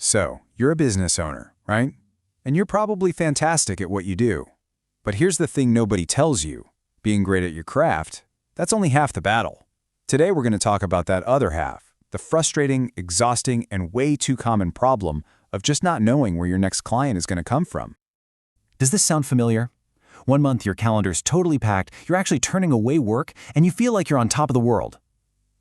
So, you're a business owner, right? And you're probably fantastic at what you do. But here's the thing nobody tells you. Being great at your craft, that's only half the battle. Today we're going to talk about that other half, the frustrating, exhausting, and way too common problem of just not knowing where your next client is going to come from. Does this sound familiar? One month your calendar's totally packed, you're actually turning away work, and you feel like you're on top of the world.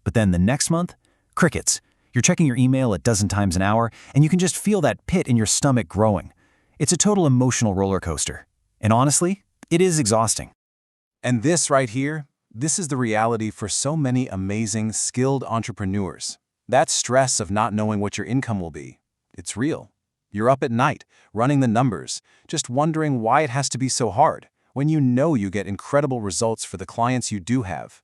But then the next month, crickets. You're checking your email a dozen times an hour, and you can just feel that pit in your stomach growing. It's a total emotional roller coaster. And honestly, it is exhausting. And this right here, this is the reality for so many amazing, skilled entrepreneurs. That stress of not knowing what your income will be. It's real. You're up at night, running the numbers, just wondering why it has to be so hard, when you know you get incredible results for the clients you do have.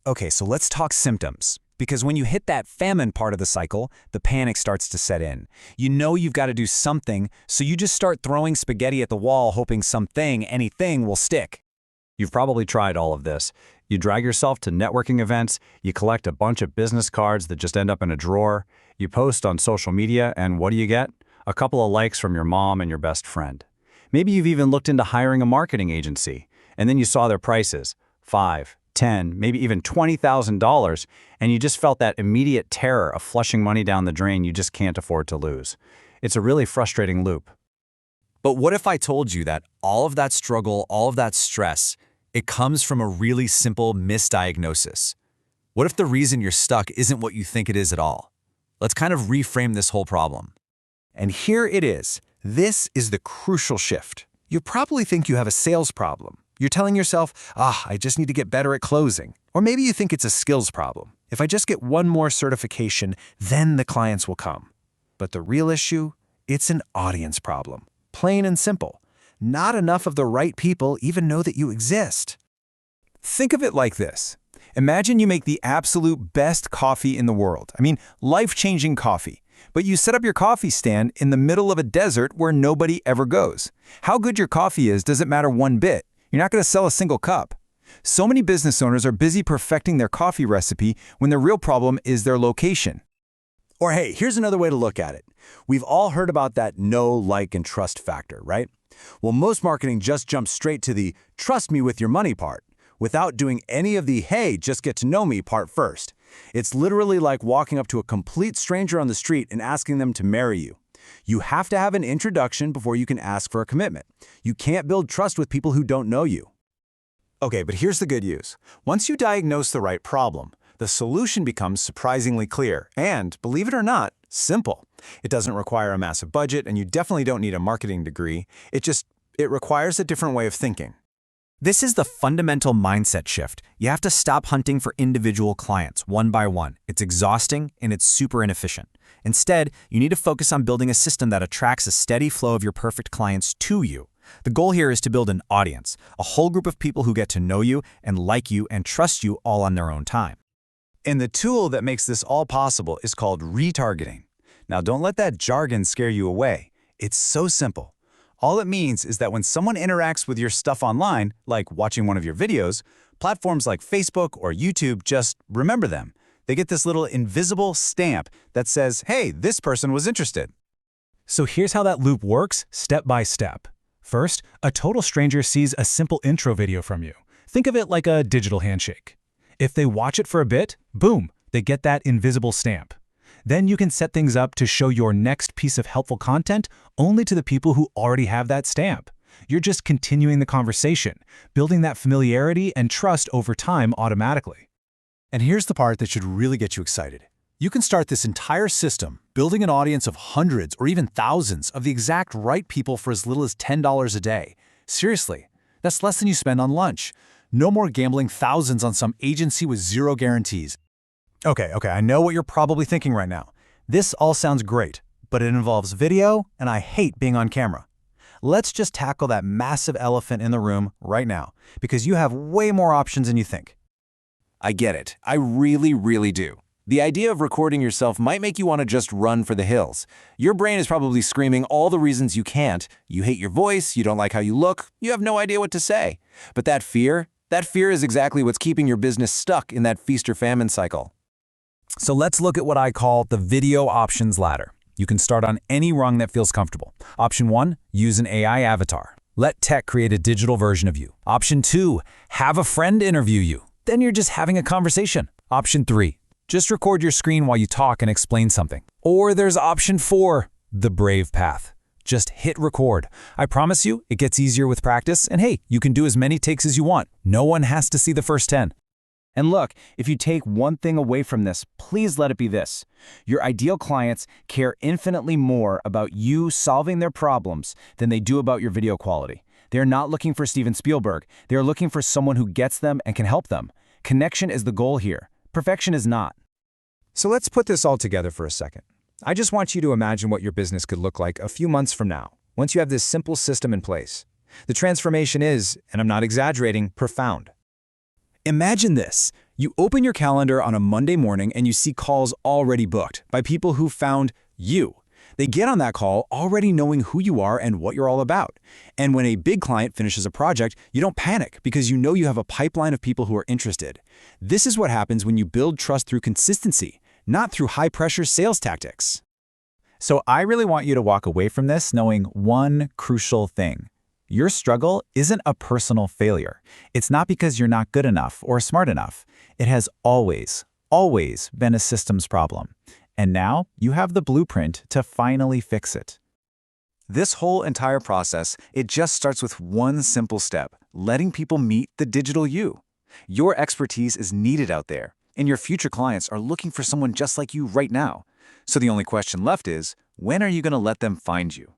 Okay, so let's talk symptoms. Because when you hit that famine part of the cycle, the panic starts to set in. You know you've got to do something, so you just start throwing spaghetti at the wall hoping something, anything will stick. You've probably tried all of this. You drag yourself to networking events, you collect a bunch of business cards that just end up in a drawer, you post on social media, and what do you get? A couple of likes from your mom and your best friend. Maybe you've even looked into hiring a marketing agency, and then you saw their prices, $5,000, $10,000, maybe even $20,000, and you just felt that immediate terror of flushing money down the drain you just can't afford to lose. It's a really frustrating loop. But what if I told you that all of that struggle, all of that stress, it comes from a really simple misdiagnosis? What if the reason you're stuck isn't what you think it is at all? Let's kind of reframe this whole problem. And here it is. This is the crucial shift. You probably think you have a sales problem. You're telling yourself, I just need to get better at closing. Or maybe you think it's a skills problem. If I just get one more certification, then the clients will come. But the real issue, it's an audience problem. Plain and simple. Not enough of the right people even know that you exist. Think of it like this. Imagine you make the absolute best coffee in the world. I mean, life-changing coffee. But you set up your coffee stand in the middle of a desert where nobody ever goes. How good your coffee is doesn't matter one bit. You're not going to sell a single cup. So many business owners are busy perfecting their coffee recipe when the real problem is their location. Or hey, here's another way to look at it. We've all heard about that know, like, and trust factor, right? Well, most marketing just jumps straight to the trust me with your money part, without doing any of the hey, just get to know me part first. It's literally like walking up to a complete stranger on the street and asking them to marry you. You have to have an introduction before you can ask for a commitment. You can't build trust with people who don't know you. Okay, but here's the good news. Once you diagnose the right problem, the solution becomes surprisingly clear and, believe it or not, simple. It doesn't require a massive budget, and you definitely don't need a marketing degree. It requires a different way of thinking. This is the fundamental mindset shift. You have to stop hunting for individual clients one by one. It's exhausting and it's super inefficient. Instead, you need to focus on building a system that attracts a steady flow of your perfect clients to you. The goal here is to build an audience, a whole group of people who get to know you and like you and trust you all on their own time. And the tool that makes this all possible is called retargeting. Now, don't let that jargon scare you away. It's so simple. All it means is that when someone interacts with your stuff online, like watching one of your videos, platforms like Facebook or YouTube just remember them. They get this little invisible stamp that says, hey, this person was interested. So here's how that loop works, step by step. First, a total stranger sees a simple intro video from you. Think of it like a digital handshake. If they watch it for a bit, boom, they get that invisible stamp. Then you can set things up to show your next piece of helpful content only to the people who already have that stamp. You're just continuing the conversation, building that familiarity and trust over time automatically. And here's the part that should really get you excited. You can start this entire system, building an audience of hundreds or even thousands of the exact right people for as little as $10 a day. Seriously, that's less than you spend on lunch. No more gambling thousands on some agency with zero guarantees. Okay, I know what you're probably thinking right now. This all sounds great, but it involves video, and I hate being on camera. Let's just tackle that massive elephant in the room right now, because you have way more options than you think. I get it. I really, really do. The idea of recording yourself might make you want to just run for the hills. Your brain is probably screaming all the reasons you can't. You hate your voice, you don't like how you look, you have no idea what to say. But that fear is exactly what's keeping your business stuck in that feast or famine cycle. So let's look at what I call the video options ladder. You can start on any rung that feels comfortable. Option 1, use an AI avatar. Let tech create a digital version of you. Option 2, have a friend interview you. Then you're just having a conversation. Option 3, just record your screen while you talk and explain something. Or there's option 4, the brave path. Just hit record. I promise you, it gets easier with practice, and hey, you can do as many takes as you want. No one has to see the first 10. And look, if you take one thing away from this, please let it be this. Your ideal clients care infinitely more about you solving their problems than they do about your video quality. They're not looking for Steven Spielberg. They're looking for someone who gets them and can help them. Connection is the goal here. Perfection is not. So let's put this all together for a second. I just want you to imagine what your business could look like a few months from now, once you have this simple system in place. The transformation is, and I'm not exaggerating, profound. Imagine this. You open your calendar on a Monday morning and you see calls already booked by people who found you. They get on that call already knowing who you are and what you're all about. And when a big client finishes a project, you don't panic because you know you have a pipeline of people who are interested. This is what happens when you build trust through consistency, not through high-pressure sales tactics. So I really want you to walk away from this knowing one crucial thing. Your struggle isn't a personal failure. It's not because you're not good enough or smart enough. It has always been a systems problem. And now you have the blueprint to finally fix it. This whole entire process, it just starts with one simple step, letting people meet the digital you. Your expertise is needed out there, and your future clients are looking for someone just like you right now. So the only question left is, when are you going to let them find you?